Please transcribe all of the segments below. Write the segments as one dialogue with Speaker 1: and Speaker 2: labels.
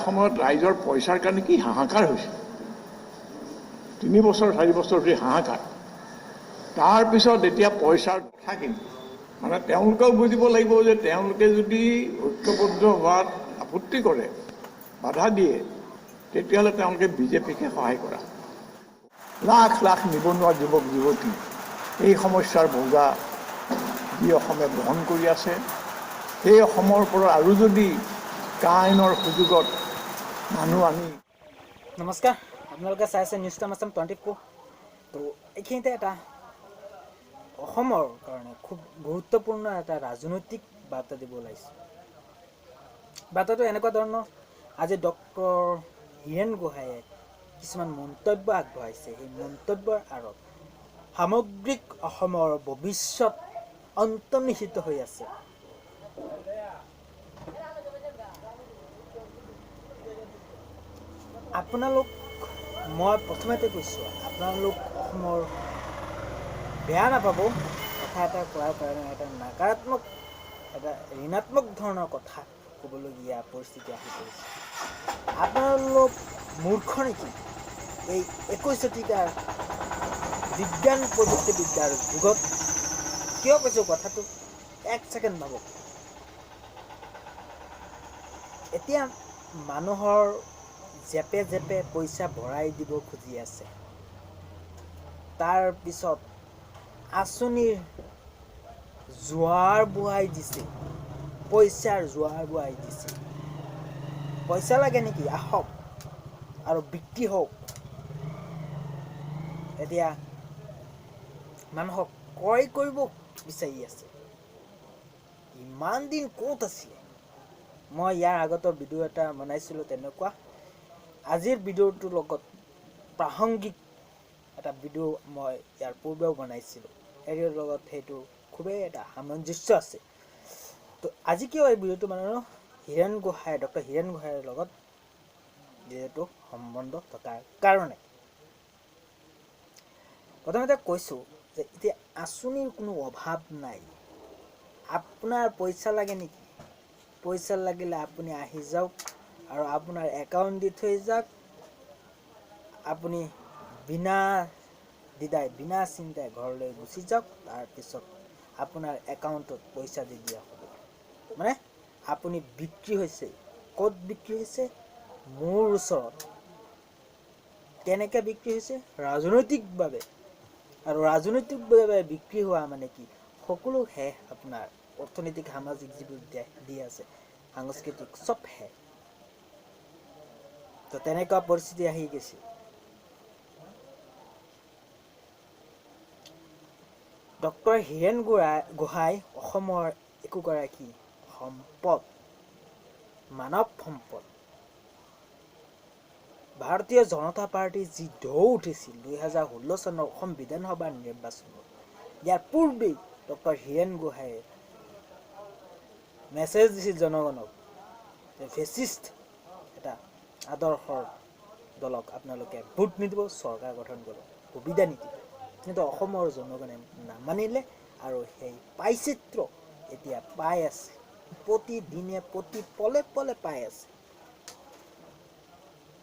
Speaker 1: সময়ত ৰাইজৰ পইচাৰ কাৰণে কি হাহাকাৰ হৈছে, 3 বছৰ 4 বছৰ ধৰি হাহাকাৰ। তাৰপিছত এতিয়া পইচাৰ কথা কিন্তু মানে তেওঁলোকেও বুজিব লাগিব যে তেওঁলোকে যদি ঐক্যবদ্ধ হোৱাত আপত্তি কৰে, বাধা দিয়ে, তেতিয়াহ'লে তেওঁলোকে বিজেপিকে সহায় কৰা। লাখ লাখ নিবনুৱা যুৱক যুৱতী এই সমস্যাৰ বোজা যি অসমে বহন কৰি আছে, সেই অসমৰ পৰা আৰু যদি কা আইনৰ সুযোগত মানুহ আনি।
Speaker 2: নমস্কাৰ, আপোনালোকে চাইছে নিউজ টাইম আছাম 24। তো এইখিনিতে এটা অসমৰ কাৰণে খুব গুৰুত্বপূৰ্ণ এটা ৰাজনৈতিক বাৰ্তা দিব ওলাইছোঁ। বাৰ্তাটো এনেকুৱা ধৰণৰ, আজি ডক্টৰ হীৰেণ গোহাঁইয়ে কিছুমান মন্তব্য আগবঢ়াইছে। সেই মন্তব্যৰ আঁৰত সামগ্ৰিক অসমৰ ভৱিষ্যত অন্তৰ্নিহিত হৈ আছে। আপোনালোক, মই প্ৰথমতে কৈছোঁ, আপোনালোক অসমৰ বেয়া নাপাব কথা এটা কোৱাৰ কাৰণে এটা নকাৰাত্মক, এটা ঋণাত্মক ধৰণৰ কথা ক'বলগীয়া পৰিস্থিতি আহি পৰিছে। আপোনালোক মূৰ্খ নেকি? এই 21 শতিকাৰ বিজ্ঞান প্ৰযুক্তিবিদ্যাৰ যুগত কিয় কৈছোঁ কথাটো এক ছেকেণ্ড ভাবক। এতিয়া মানুহৰ জেপে জেপে পইচা ভৰাই দিব খুজি আছে। তাৰপিছত আঁচনিৰ জোৱাৰ বোৱাই দিছে, পইচাৰ জোৱাৰ বোৱাই দিছে। পইচা লাগে নেকি? আহক আৰু বিক্ৰী হওক। এতিয়া মানুহক ক্ৰয় কৰিব বিচাৰি আছে। ইমান দিন ক'ত আছিলে? মই ইয়াৰ আগতো ভিডিঅ' এটা বনাইছিলোঁ তেনেকুৱা। আজিৰ ভিডিঅ'টোৰ লগত প্ৰাসংগিক এটা ভিডিঅ' মই ইয়াৰ পূৰ্বেও বনাইছিলোঁ। হেৰিৰ লগত সেইটো খুবেই এটা সামঞ্জস্য আছে। তো আজি কিয় এই ভিডিঅ'টো বনালোঁ? হীৰেণ গোহাঁই, ডক্টৰ হীৰেণ গোহাঁইৰ লগত যিহেতু সম্বন্ধ থকাৰ কাৰণে। প্ৰথমতে কৈছোঁ যে এতিয়া আঁচনিৰ কোনো অভাৱ নাই। আপোনাৰ পইচা লাগে নেকি? পইচা লাগিলে আপুনি আহি যাওক আৰু আপোনাৰ একাউণ্ট দি থৈ যাওক। আপুনি বিনা দ্বিধাই, বিনা চিন্তাই ঘৰলৈ গুচি যাওক। তাৰপিছত আপোনাৰ একাউণ্টত পইচা দি দিয়া হ'ব। মানে আপুনি বিক্ৰী হৈছে। ক'ত বিক্ৰী হৈছে? মোৰ ওচৰত। কেনেকৈ বিক্ৰী হৈছে? ৰাজনৈতিকভাৱে। আৰু ৰাজনৈতিকভাৱে বিক্ৰী হোৱা মানে কি? সকলো শেষ আপোনাৰ। অৰ্থনৈতিক, সামাজিক যিবোৰ দি আছে, সাংস্কৃতিক চব শেষ। তো তেনেকুৱা পৰিস্থিতি আহি গৈছে। ডক্টৰ হীৰেণ গোহাঁই অসমৰ একোগৰাকী সম্পদ, মানৱ সম্পদ। ভাৰতীয় জনতা পাৰ্টীৰ যি ঢৌ উঠিছিল 2016 চনৰ অসম বিধানসভাৰ নিৰ্বাচনত, ইয়াৰ পূৰ্বেই ডক্টৰ হীৰেণ গোহাঁইয়ে মেছেজ দিছিল জনগণক যে ফেচিষ্ট এটা আদৰ্শৰ দলক আপোনালোকে ভোট নিদিব, চৰকাৰ গঠন কৰিব, সুবিধা নিদিব। কিন্তু অসমৰ জনগণে নামানিলে আৰু সেই পাইচিত্ৰ এতিয়া পাই আছে। প্ৰতিদিনে প্ৰতি পলে পলে পাই আছে।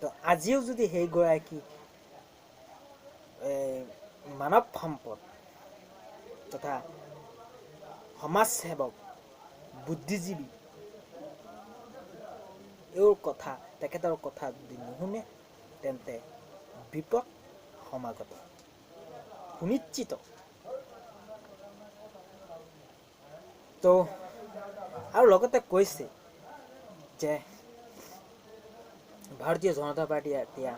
Speaker 2: তো আজিও যদি সেইগৰাকী মানৱ সম্পদ তথা সমাজসেৱক, বুদ্ধিজীৱী, তেখেতৰ কথা যদি নুশুনে, তেন্তে বিপদ সমাগত, সুনিশ্চিত। তো আৰু লগতে কৈছে যে ভাৰতীয় জনতা পাৰ্টীয়ে এতিয়া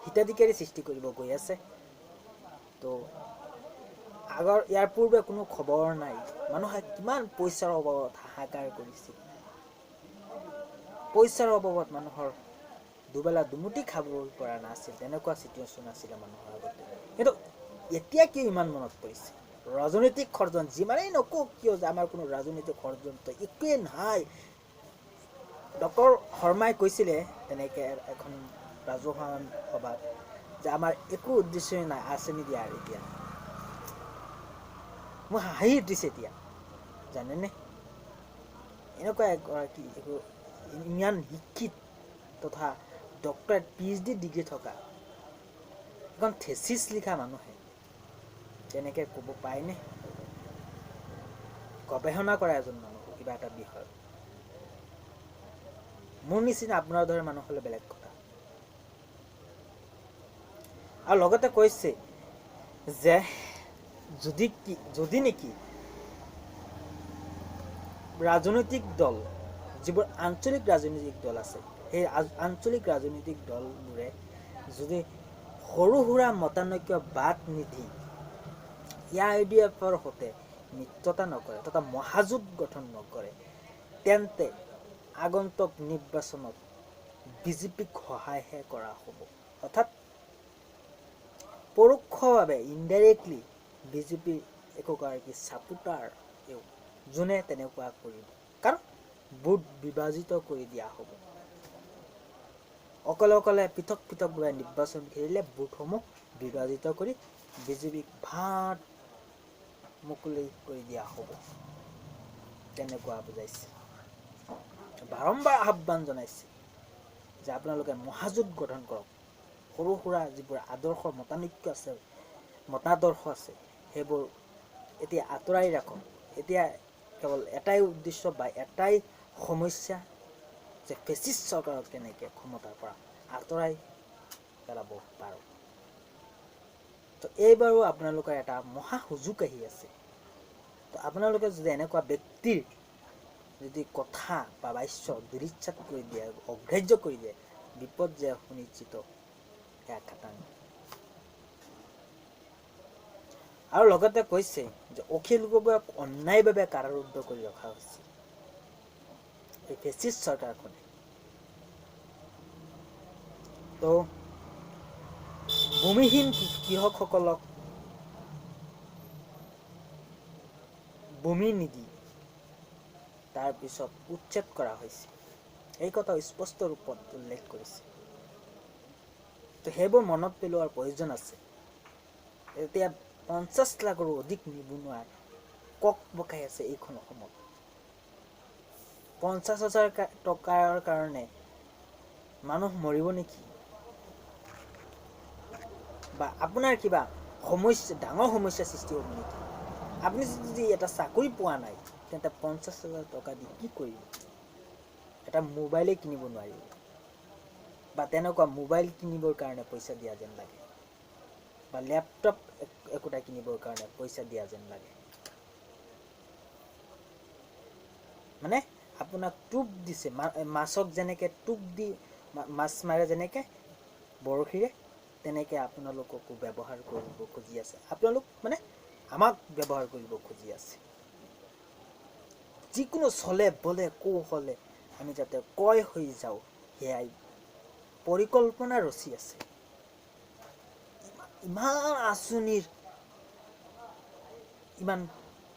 Speaker 2: হিতাধিকাৰী সৃষ্টি কৰিব গৈ আছে। তো ইয়াৰ পূৰ্বে কোনো খবৰ নাই। মানুহে কিমান পইচাৰ অভাৱত হাহাকাৰ কৰিছিল। পইচাৰ অভাৱত মানুহৰ দুবেলা দুমুঠি খাব পৰা নাছিল। তেনেকুৱা চিটুৱেশ্যন আছিলে মানুহৰ আগতে। কিন্তু এতিয়া কিয় ইমান মনত পৰিছে? ৰাজনৈতিক ষড়যন্ত্ৰ যিমানেই নকওক কিয় যে আমাৰ কোনো ৰাজনৈতিক ষড়যন্ত্ৰ একোৱেই নাই। ডক্টৰ শৰ্মাই কৈছিলে তেনেকৈ এখন ৰাজহুৱা সভাত যে আমাৰ একো উদ্দেশ্যই নাই আঁচনি দিয়াৰ। এতিয়া মোৰ হাঁহি উঠিছে এতিয়া, জানেনে? এনেকুৱা এগৰাকী ইমান শিক্ষিত তথা ডক্টৰেট PhD ডিগ্ৰী থকা এখন থেচিছ লিখা মানুহে তেনেকৈ ক'ব পায়নে? গৱেষণা কৰা এজন মানুহ কিবা এটা বিষয়, মোৰ নিচিনা আপোনাৰ দৰে মানুহ হ'লে বেলেগ কথা। আৰু লগতে কৈছে যে যদি নেকি ৰাজনৈতিক দল, যিবোৰ আঞ্চলিক ৰাজনৈতিক দল আছে, সেই আঞ্চলিক ৰাজনৈতিক দলবোৰে যদি সৰু সুৰা মতানৈক্য বাদ নিদি AIUDFৰ সৈতে মিত্ৰতা নকৰে তথা মহাজোঁট গঠন নকৰে, তেন্তে আগন্তুক নিৰ্বাচনত BJPক সহায়হে কৰা হ'ব। অৰ্থাৎ পৰোক্ষভাৱে ইনডাইৰেক্টলি BJPৰ একোগৰাকী ছাপোৰ্টাৰ যোনে তেনেকুৱা কৰিব, কাৰণ ভোট বিভাজিত কৰি দিয়া হ'ব। অকলে পৃথকভাৱে নিৰ্বাচন খেলিলে ভোটসমূহ বিভাজিত কৰি BJPক ভাত মুকলি কৰি দিয়া হ'ব, তেনেকুৱা বুজাইছে। বাৰম্বাৰ আহ্বান জনাইছে যে আপোনালোকে মহাজোঁট গঠন কৰক, সৰু সুৰা যিবোৰ মতাদৰ্শ আছে সেইবোৰ এতিয়া আঁতৰাই ৰাখক। এতিয়া কেৱল এটাই উদ্দেশ্য বা এটাই সমস্যা যে ফেচিষ্ট চৰকাৰক কেনেকৈ ক্ষমতাৰ পৰা আঁতৰাই পেলাব পাৰোঁ। তো এইবাৰো আপোনালোকৰ এটা মহা সুযোগ আহি আছে। তো আপোনালোকে যদি এনেকুৱা ব্যক্তিৰ যদি কথা বা বাক্য দুৰিচ্ছাত কৰি দিয়ে, অগ্ৰাহ্য কৰি দিয়ে, বিপদ যে সুনিশ্চিত সেয়া খাটাং। আৰু লগতে কৈছে যে অখিল গগৈক অন্যায়ভাৱে কাৰাৰুদ্ধ কৰি ৰখা হৈছে এই ফেচিষ্ট চৰকাৰখনে। তো ভূমিহীন কৃষকসকলক ভূমি নিদি তাৰপিছত উচ্ছেদ কৰা হৈছে, এই কথা স্পষ্ট ৰূপত উল্লেখ কৰিছে। তো সেইবোৰ মনত পেলোৱাৰ প্ৰয়োজন আছে। এতিয়া 50 লাখৰো অধিক নিবনুৱা কক বকাই আছে এইখন অসমত। 50,000 টকাৰ কাৰণে মানুহ মৰিব নেকি? বা আপোনাৰ কিবা সমস্যা, ডাঙৰ সমস্যাৰ সৃষ্টি হ'ব নেকি? আপুনি যদি এটা চাকৰি পোৱা নাই, তেন্তে 50,000 টকা দি কি কৰিব? এটা মোবাইলেই কিনিব নোৱাৰিব, বা তেনেকুৱা মোবাইল কিনিবৰ কাৰণে পইচা দিয়া যেন লাগে, বা লেপটপ একোটা কিনিবৰ কাৰণে পইচা দিয়া যেন লাগে। মানে আপোনাক টোপ দিছে, মাছক যেনেকৈ টোপ দি মাছ মাৰে যেনেকৈ বৰশীৰে, তেনেকৈ আপোনালোককো ব্যৱহাৰ কৰিব খুজি আছে। আপোনালোক মানে আমাক ব্যৱহাৰ কৰিব খুজি আছে। যিকোনো চলে বলে কৌশলে আমি যাতে কয় হৈ যাওঁ, সেয়াই পৰিকল্পনা ৰচি আছে। ইমান আঁচনিৰ ইমান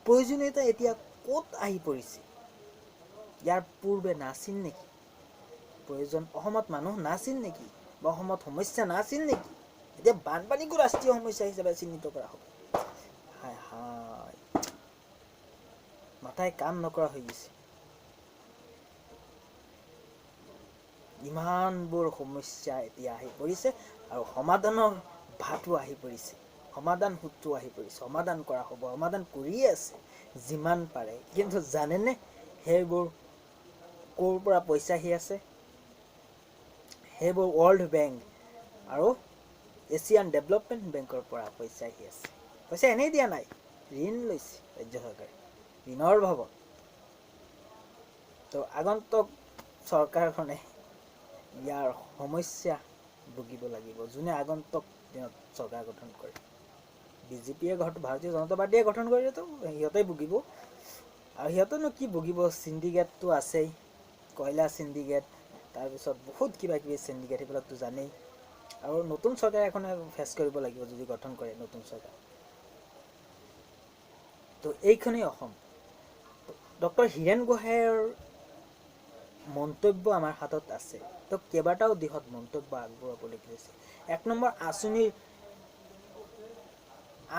Speaker 2: প্ৰয়োজনীয়তা এতিয়া ক'ত আহি পৰিছে? ইয়াৰ পূৰ্বে নাছিল নেকি? অসমত মানুহ নাছিল নেকি? বা অসমত সমস্যা নাছিল নেকি? এতিয়া বানপানীকো ৰাষ্ট্ৰীয় সমস্যা হিচাপে চিহ্নিত কৰা হ'ব। হায় হায়, মাথাই কাম নকৰা হৈ গৈছে। ইমানবোৰ সমস্যা এতিয়া আহি পৰিছে আৰু সমাধানৰ ভাতো আহি পৰিছে, সমাধান সূত্ৰ আহি পৰিছে। সমাধান কৰা হ'ব, সমাধান কৰিয়ে আছে যিমান পাৰে। কিন্তু জানেনে সেইবোৰ ক'ৰ পৰা পইচা আহি আছে? সেইবোৰ ৱৰ্ল্ড বেংক আৰু এছিয়ান ডেভেলপমেণ্ট বেংকৰ পৰা পইচা আহি আছে। পইচা এনেই দিয়া নাই, ঋণ লৈছে ৰাজ্য চৰকাৰে, ঋণৰ অভাৱত। তো আগন্তুক চৰকাৰখনে ইয়াৰ সমস্যা ভুগিব লাগিব, যোনে আগন্তুক দিনত চৰকাৰ গঠন কৰে। BJPয়ে ভাৰতীয় জনতা পাৰ্টীয়ে গঠন কৰিলেতো সিহঁতেই ভুগিব। আৰু সিহঁতেনো কি ভুগিব? চিণ্ডিকেটটো আছেই, কয়লা চিণ্ডিকেট, তাৰপিছত বহুত কিবা কিবি চিণ্ডিকেট, সেইবিলাকতো জানেই। আৰু নতুন চৰকাৰ এখনে ফেচ কৰিব লাগিব যদি গঠন কৰে নতুন চৰকাৰ। তো এইখনেই অসম। ডক্টৰ হীৰেণ গোহাঁইৰ মন্তব্য আমাৰ হাতত আছে। তো কেইবাটাও দিশত মন্তব্য আগবঢ়াবলৈ কৈছে। 1 নম্বৰ,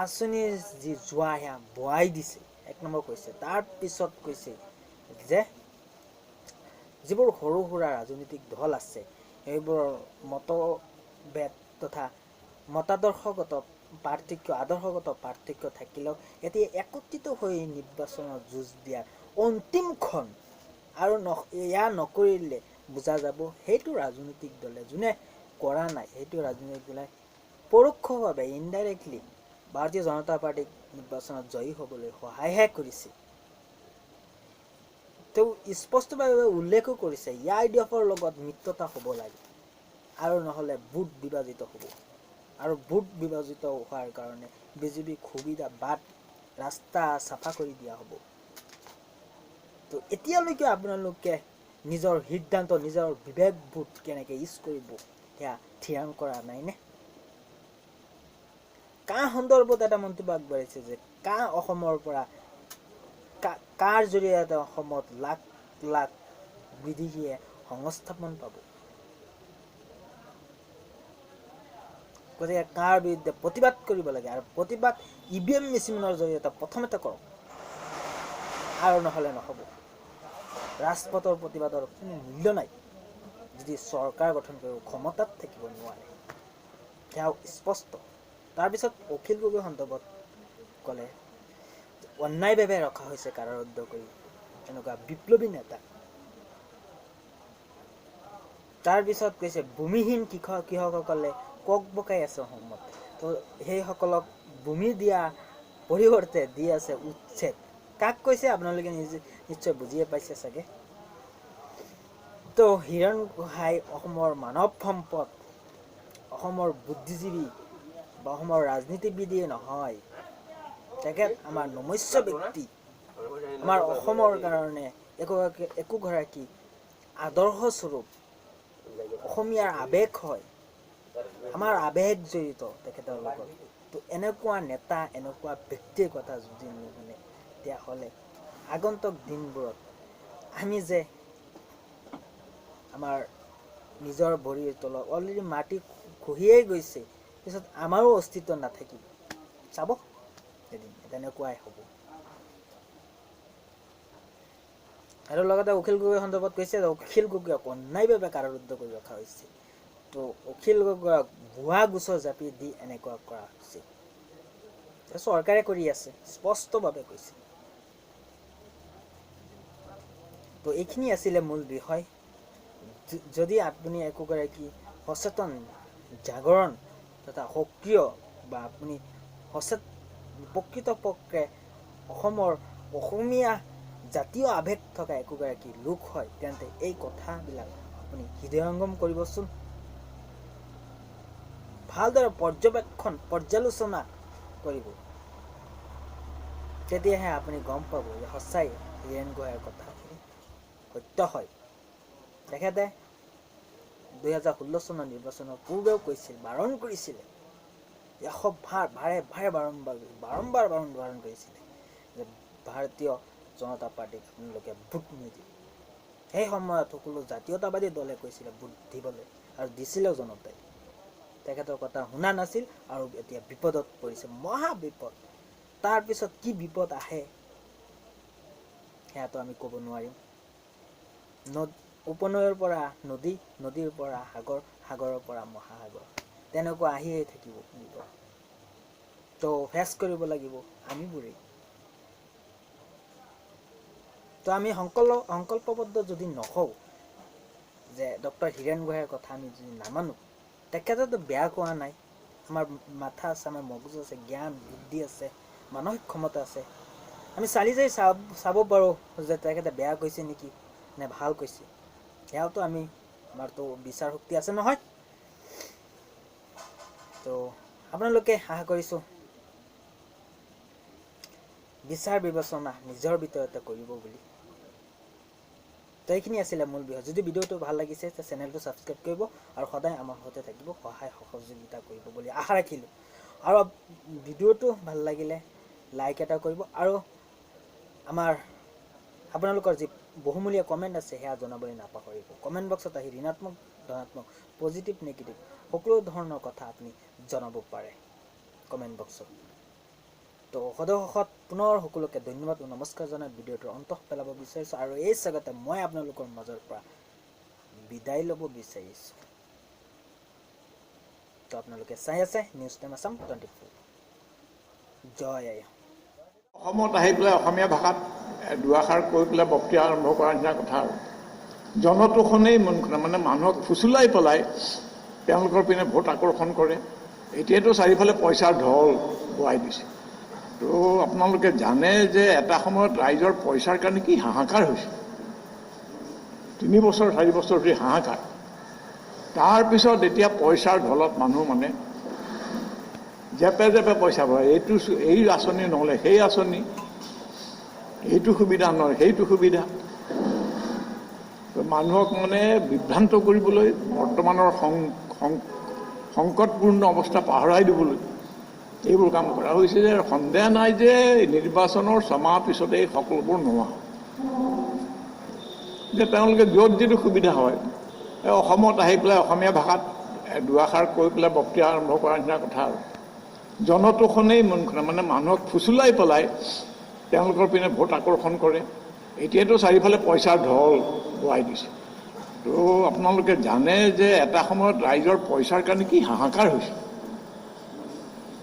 Speaker 2: আঁচনিৰ যি যোৱা সেয়া বোৱাই দিছে, 1 নম্বৰ কৈছে। তাৰপিছত কৈছে যে যিবোৰ সৰু সুৰা ৰাজনৈতিক দল আছে সেইবোৰৰ মতভেদ তথা মতাদৰ্শগত আদৰ্শগত পাৰ্থক্য থাকিলেও এতিয়া একত্ৰিত হৈ নিৰ্বাচনত যুঁজ দিয়াৰ অন্তিমখন আৰু এয়া নকৰিলে বুজা যাব সেইটো ৰাজনৈতিক দলে যোনে কৰা নাই সেইটো ৰাজনৈতিক দলে পৰোক্ষভাৱে ইনডাইৰেক্টলি ভাৰতীয় জনতা পাৰ্টিক নিৰ্বাচনত জয়ী হ'বলৈ সহায়হে কৰিছে। তেওঁ স্পষ্টভাৱে উল্লেখো কৰিছে IDFৰ লগত মিত্ৰতা হ'ব লাগে আৰু নহ'লে ভোট বিভাজিত হ'ব আৰু ভোট বিভাজিত হোৱাৰ কাৰণে বিজেপিক সুবিধা বাট ৰাস্তা চাফা কৰি দিয়া হ'ব। তো এতিয়ালৈকে আপোনালোকে নিজৰ সিদ্ধান্ত নিজৰ বিবেকবোধ কেনেকৈ ইউজ কৰিব সেয়া থিৰাং কৰা নাইনে? কাৰ সন্দৰ্ভত এটা মন্তব্য আগবাঢ়িছে যে অসমৰ পৰা কাৰ জৰিয়তে অসমত লাখ লাখ বিদেশীয়ে সংস্থাপন পাব। গতিকে কাৰ বিৰুদ্ধে প্ৰতিবাদ কৰিব লাগে আৰু প্ৰতিবাদ EVM মেচিনৰ জৰিয়তে প্ৰথমতে কৰক আৰু নহ'লে নহ'ব। ৰাজপথৰ প্ৰতিবাদৰ কোনো মূল্য নাই যদি চৰকাৰ গঠন কৰিব ক্ষমতাত থাকিব নোৱাৰে, সেয়াও স্পষ্ট। তাৰপিছত অখিল গগৈ সন্দৰ্ভত ক'লে অন্যায়ভাৱে ৰখা হৈছে কাৰাৰুদ্ধ কৰি এনেকুৱা বিপ্লৱী নেতা। তাৰপিছত কৈছে ভূমিহীন কৃষকসকলে কক বকাই আছে অসমত, তো সেইসকলক ভূমি দিয়া পৰিৱৰ্তে দি আছে উচ্ছেদ। কাক কৈছে আপোনালোকে নিশ্চয় বুজিয়ে পাইছে চাগে। তো হিৰণ গোহাঁই অসমৰ মানৱ সম্পদ, অসমৰ বুদ্ধিজীৱী বা অসমৰ ৰাজনীতিবিদেই নহয়, তেখেত আমাৰ নমস্য ব্যক্তি, আমাৰ অসমৰ কাৰণে একোগৰাকী আদৰ্শস্বৰূপ, অসমীয়াৰ আৱেগ হয়, আমাৰ আৱেগ জড়িত তেখেতৰ লগত। তো এনেকুৱা নেতা এনেকুৱা ব্যক্তিৰ কথা যদি নুশুনে তেতিয়াহ'লে আগন্তুক দিনবোৰত আমি যে আমাৰ নিজৰ ভৰিৰ তলত অলৰেডি মাটি খহিয়েই গৈছে, পিছত আমাৰো অস্তিত্ব নাথাকিব। চাব এদিন তেনেকুৱাই হ'ব। আৰু লগতে অখিল গগৈ সন্দৰ্ভত কৈছে যে অখিল গগৈক অন্যায়ভাৱে কাৰাৰুদ্ধ কৰি ৰখা হৈছে। তো অখিল গগৈক ভুৱা গোচৰ জাপি দি এনেকুৱা কৰা হৈছে, চৰকাৰে কৰি আছে, স্পষ্টভাৱে কৈছে। তো এইখিনি আছিলে মূল বিষয়। যদি আপুনি একোগৰাকী সচেতন জাগৰণ তথা সক্ৰিয় বা আপুনি প্ৰকৃতপক্ষে অসমীয়া জাতীয় আৱেগ থকা একোগৰাকী লোক হয়, তেন্তে এই কথাবিলাক আপুনি হৃদয়ংগম কৰিবচোন। ভালদৰে পৰ্যালোচনা কৰিব, তেতিয়াহে আপুনি গম পাব যে সঁচাই হীৰেণ গোহাঁইৰ কথাখিনি সত্য হয়। তেখেতে 2016 চনৰ নিৰ্বাচনৰ পূৰ্বেও কৈছিল, বাৰণ কৰিছিলে, বাৰম্বাৰ বাৰণ কৰিছিলে যে ভাৰতীয় জনতা পাৰ্টিক আপোনালোকে ভোট নিদিব। সেই সময়ত সকলো জাতীয়তাবাদী দলে কৈছিলে ভোট দিবলৈ আৰু দিছিলেও জনতাই। তেখেতৰ কথা শুনা নাছিল আৰু এতিয়া বিপদত পৰিছে, মহা বিপদ। তাৰপিছত কি বিপদ আহে সেয়াতো আমি ক'ব নোৱাৰিম। উপনৈৰ পৰা নদী, নদীৰ পৰা সাগৰ, সাগৰৰ পৰা মহাসাগৰ, তেনেকুৱা আহিয়ে থাকিব বিপদ। তো ফেচ কৰিব লাগিব আমিবোৰেই। তো আমি সংকল্পবদ্ধ যদি নহওঁ যে ডক্টৰ হীৰেণ গোহাঁইৰ কথা আমি যদি নামানো, তেখেতেতো বেয়া কোৱা নাই। আমাৰ মাথা আছে, আমাৰ মগজু আছে, জ্ঞান বুদ্ধি আছে, মানসিক ক্ষমতা আছে। আমি চালি জাৰি চাব পাৰোঁ যে তেখেতে বেয়া কৈছে নেকি নে ভাল কৈছে। সেয়াওতো আমাৰতো বিচাৰ শক্তি আছে নহয়। তো আপোনালোকে আশা কৰিছোঁ বিচাৰ বিবেচনা নিজৰ ভিতৰতে কৰিব বুলি। তো এইখিনি আছিলে মূল বিষয়। যদি ভিডিঅ'টো ভাল লাগিছে তেতিয়া চেনেলটো ছাবস্ক্ৰাইব কৰিব আৰু সদায় আমাৰ সৈতে থাকিব, সহায় সহযোগিতা কৰিব বুলি আশা ৰাখিলোঁ। আৰু ভিডিঅ'টো ভাল লাগিলে লাইক এটা কৰিব আৰু আপোনালোকৰ যি বহুমূলীয়া কমেণ্ট আছে সেয়া জনাবলৈ নাপাহৰিব। কমেণ্ট বক্সত আহি ঋণাত্মক ধনাত্মক পজিটিভ নেগেটিভ সকলো ধৰণৰ কথা আপুনি জনাব পাৰে কমেণ্ট বক্সত। তো সদস্যত পুনৰ সকলোকে ধন্যবাদ আৰু নমস্কাৰ জনাই ভিডিঅ'টোৰ অন্ত পেলাব বিচাৰিছোঁ আৰু এই স্বাগতে মই আপোনালোকৰ মাজৰ পৰা বিদায় ল'ব বিচাৰিছোঁ। তো আপোনালোকে চাই আছে নিউজ টাইম আছাম 24। জয় আই।
Speaker 1: অসমত আহি পেলাই অসমীয়া ভাষাত দুআষাৰ কৈ পেলাই বক্তৃতা আৰম্ভ কৰাৰ নিচিনা কথা আৰু জনতোষণেই মন মানে মানুহক ফুচুলাই পেলাই তেওঁলোকৰ পিনে ভোট আকৰ্ষণ কৰে। এতিয়াতো চাৰিওফালে পইচাৰ ঢল বোৱাই দিছে। তো আপোনালোকে জানে যে এটা সময়ত ৰাইজৰ পইচাৰ কাৰণে কি হাহাকাৰ হৈছে, 3 বছৰ 4 বছৰ ধৰি হাহাকাৰ। তাৰপিছত এতিয়া পইচাৰ ঢলত মানুহ মানে জেপে জেপে পইচা ভৰাই, এই আঁচনি নহ'লে সেই আঁচনি, এইটো সুবিধা নহয় সেইটো সুবিধা। মানুহক মানে বিভ্ৰান্ত কৰিবলৈ, বৰ্তমানৰ সংকটপূৰ্ণ অৱস্থা পাহৰাই দিবলৈ এইবোৰ কাম কৰা হৈছে। যে সন্দেহ নাই যে নিৰ্বাচনৰ ছমাহ পিছতে এই সকলোবোৰ নোহোৱা, যে তেওঁলোকে য'ত যিটো সুবিধা হয় অসমত আহি পেলাই অসমীয়া ভাষাত দুআষাৰ কৈ পেলাই বক্তৃতা আৰম্ভ কৰাৰ নিচিনা কথা আৰু জনতোষণেই মন মানে মানুহক ফুচুলাই পেলাই তেওঁলোকৰ পিনে ভোট আকৰ্ষণ কৰে। এতিয়াতো চাৰিওফালে পইচাৰ ঢল বোৱাই দিছে। তো আপোনালোকে জানে যে এটা সময়ত ৰাইজৰ পইচাৰ কাৰণে কি হাহাকাৰ হৈছে,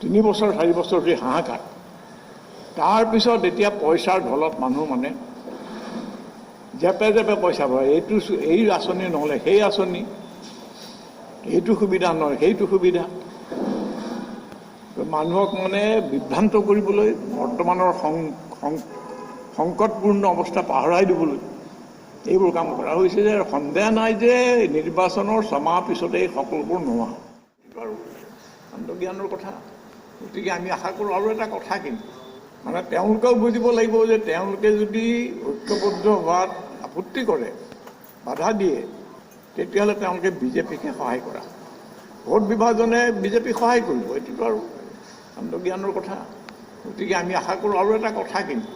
Speaker 1: 3 বছৰ 4 বছৰ ধৰি হাহাকাৰ। তাৰপিছত এতিয়া পইচাৰ ঢলত মানুহ মানে জেপে জেপে পইচা ভৰাই, এই আঁচনি নহ'লে সেই আঁচনি, এইটো সুবিধা নহয় সেইটো সুবিধা। মানুহক মানে বিভ্ৰান্ত কৰিবলৈ, বৰ্তমানৰ সংকটপূৰ্ণ অৱস্থা পাহৰাই দিবলৈ এইবোৰ কাম কৰা হৈছে। যে সন্দেহ নাই যে নিৰ্বাচনৰ ছমাহ পিছতে এই সকলোবোৰ নোহোৱা আৰু কাণ্ডজ্ঞানৰ কথা। গতিকে আমি আশা কৰোঁ আৰু এটা কথা, কিন্তু মানে তেওঁলোকেও বুজিব লাগিব যে তেওঁলোকে যদি ঐক্যবদ্ধ হোৱাত আপত্তি কৰে, বাধা দিয়ে, তেতিয়াহ'লে তেওঁলোকে বিজেপিকে সহায় কৰা, ভোট বিভাজনে বিজেপিক সহায় কৰিব। এইটোতো আৰু কাণ্ডজ্ঞানৰ কথা। গতিকে আমি আশা কৰোঁ আৰু এটা কথা, কিন্তু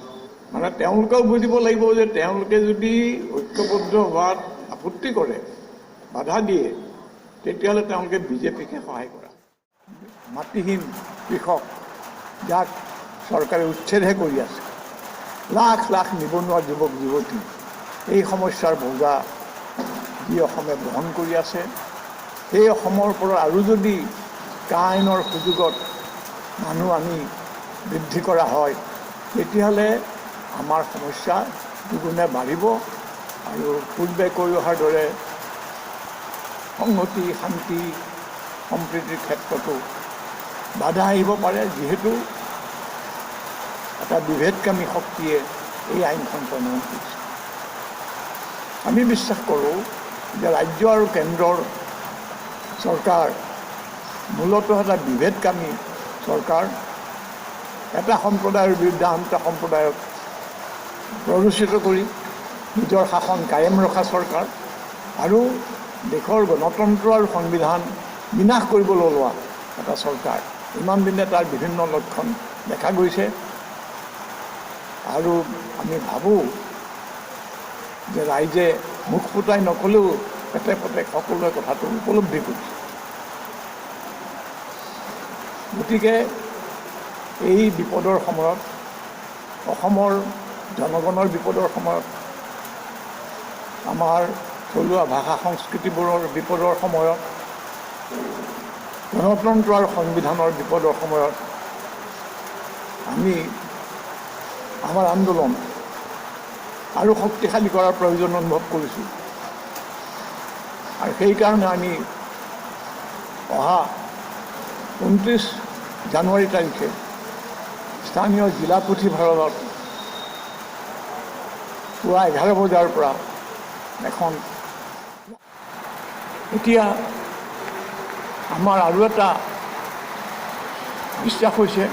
Speaker 1: মানে তেওঁলোকেও বুজিব লাগিব যে তেওঁলোকে যদি ঐক্যবদ্ধ হোৱাত আপত্তি কৰে, বাধা দিয়ে, তেতিয়াহ'লে তেওঁলোকে বিজেপিকে সহায় কৰা। মাটিহীন কৃষক যাক চৰকাৰে উচ্ছেদহে কৰি আছে, লাখ লাখ নিবনুৱা যুৱক যুৱতী, এই সমস্যাৰ বোজা যি অসমে গ্ৰহণ কৰি আছে, সেই অসমৰ পৰা আৰু যদি কা আইনৰ সুযোগত মানুহ আনি বৃদ্ধি কৰা হয়, তেতিয়াহ'লে আমাৰ সমস্যা দুগুণে বাঢ়িব আৰু পূৰ্বে কৈ অহাৰ দৰে সংহতি শান্তি সম্প্ৰীতিৰ ক্ষেত্ৰতো বাধা আহিব পাৰে, যিহেতু এটা বিভেদকামী শক্তিয়ে এই আইনখন প্ৰণয়ন কৰিছে। আমি বিশ্বাস কৰোঁ যে ৰাজ্য আৰু কেন্দ্ৰৰ চৰকাৰ মূলতঃ এটা বিভেদকামী চৰকাৰ, এটা সম্প্ৰদায়ৰ বিৰুদ্ধে আন এটা সম্প্ৰদায়ক প্ৰৰোচিত কৰি নিজৰ শাসন কায়েম ৰখা চৰকাৰ আৰু দেশৰ গণতন্ত্ৰ আৰু সংবিধান বিনাশ কৰিবলৈ লোৱা এটা চৰকাৰ। ইমান দিনে তাৰ বিভিন্ন লক্ষণ দেখা গৈছে আৰু আমি ভাবোঁ যে ৰাইজে মুখ ফুটাই নক'লেও পেটে পেটে সকলোৱে কথাটো উপলব্ধি কৰিছে। গতিকে এই বিপদৰ সময়ত, অসমৰ জনগণৰ বিপদৰ সময়ত, আমাৰ থলুৱা ভাষা সংস্কৃতিবোৰৰ বিপদৰ সময়ত, গণতন্ত্ৰ আৰু সংবিধানৰ বিপদৰ সময়ত আমি আমাৰ আন্দোলন আৰু শক্তিশালী কৰাৰ প্ৰয়োজন অনুভৱ কৰিছোঁ। আৰু সেইকাৰণে আমি অহা 29 জানুৱাৰী তাৰিখে স্থানীয় জিলা পুথিভঁৰালত পুৱা 11 বজাৰ পৰা এখন, এতিয়া আমাৰ আৰু এটা বিশ্বাস হৈছে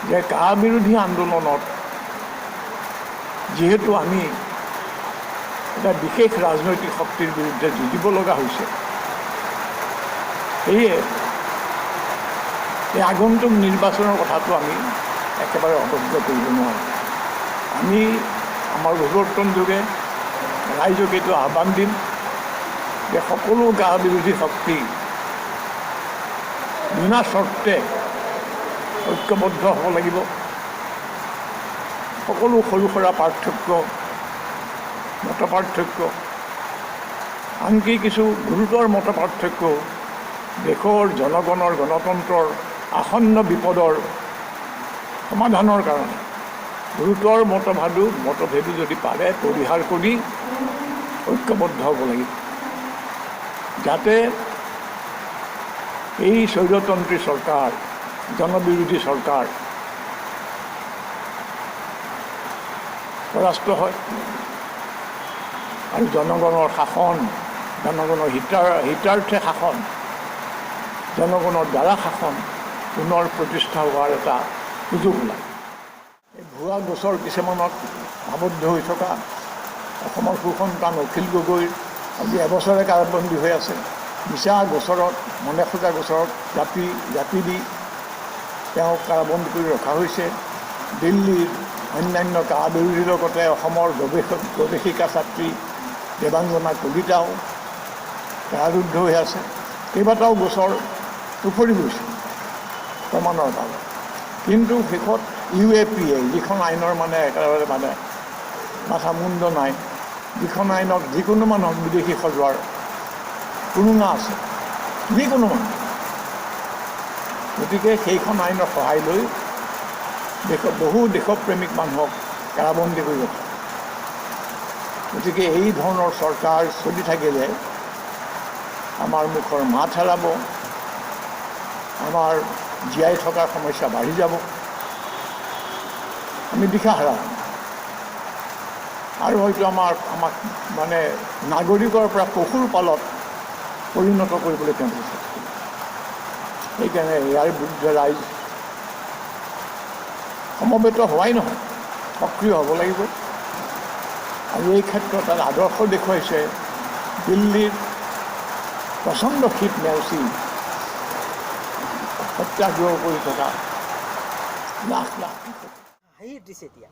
Speaker 1: যে কা বিৰোধী আন্দোলনত যিহেতু আমি এটা বিশেষ ৰাজনৈতিক শক্তিৰ বিৰুদ্ধে যুঁজিব লগা হৈছে, সেয়ে এই আগন্তুক নিৰ্বাচনৰ কথাটো আমি একেবাৰে অৱজ্ঞা কৰিব নোৱাৰোঁ। আমি আমাৰ বিৱৰ্তন যোগে ৰাইজক এইটো আহ্বান দিম যে সকলো কা বিৰোধী শক্তি বিনা চৰ্তে ঐক্যবদ্ধ হ'ব লাগিব। সকলো সৰু সুৰা পাৰ্থক্য, মত পাৰ্থক্য, আনকি কিছু গুৰুতৰ মত পাৰ্থক্য দেশৰ জনগণৰ গণতন্ত্ৰৰ আসন্ন বিপদৰ সমাধানৰ কাৰণে গুৰুতৰ মতভেদো যদি পাৰে পৰিহাৰ কৰি ঐক্যবদ্ধ হ'ব লাগিব, যাতে এই স্বৈৰতন্ত্ৰী চৰকাৰ, জনবিৰোধী চৰকাৰ পৰাস্ত হয় আৰু জনগণৰ শাসন, জনগণৰ হিতাৰ্থে শাসন, জনগণৰ দ্বাৰা শাসন পুনৰ প্ৰতিষ্ঠা হোৱাৰ এটা সুযোগ ওলায়। এই ভুৱা গোচৰ কিছুমানত আবদ্ধ হৈ থকা অসমৰ সুসন্তান অখিল গগৈৰ আজি এবছৰে কাৰাবন্দী হৈ আছে। মিছা গোচৰত, মনে খোজা গোচৰত জাপি দি তেওঁক কাৰাবন্দী কৰি ৰখা হৈছে। দিল্লীৰ অন্যান্য কাৰাবিৰোধীৰ লগতে অসমৰ গৱেষিকা ছাত্ৰী দেৱাংগনা কলিতাও কাৰাৰুদ্ধ হৈ আছে। কেইবাটাও গোচৰ উফৰি গৈছে প্ৰমাণৰ বাবে, কিন্তু শেষত UAPA যিখন আইনৰ একেবাৰে মাথা মুণ্ড নাই, যিখন আইনক যিকোনো মানুহক বিদেশী সজোৱাৰ কুৰুঙা আছে, যিকোনো মানুহ, গতিকে সেইখন আইনৰ সহায় লৈ বহু দেশপ্ৰেমিক মানুহক কাৰাবন্দী কৰি ৰখে। গতিকে এই ধৰণৰ চৰকাৰ চলি থাকিলে আমাৰ মুখৰ মাত হেৰাব, আমাৰ জীয়াই থকাৰ সমস্যা বাঢ়ি যাব, আমি দিশা হেৰাম আৰু হয়তো আমাক নাগৰিকৰ পৰা পশুৰ পালত পৰিণত কৰিবলৈ তেওঁ চেষ্টা কৰিব। সেইকাৰণে ইয়াৰ বিৰুদ্ধে ৰাইজ সমবেত হোৱাই নহয়, সক্ৰিয় হ'ব লাগিব। আৰু এই ক্ষেত্ৰত এটা আদৰ্শ দেখুৱাইছে দিল্লীৰ প্ৰচণ্ড শীত নেওচি সত্যাগ্ৰহ কৰি থকা লাখ লাখ
Speaker 2: হাঁহি উঠিছে এতিয়া।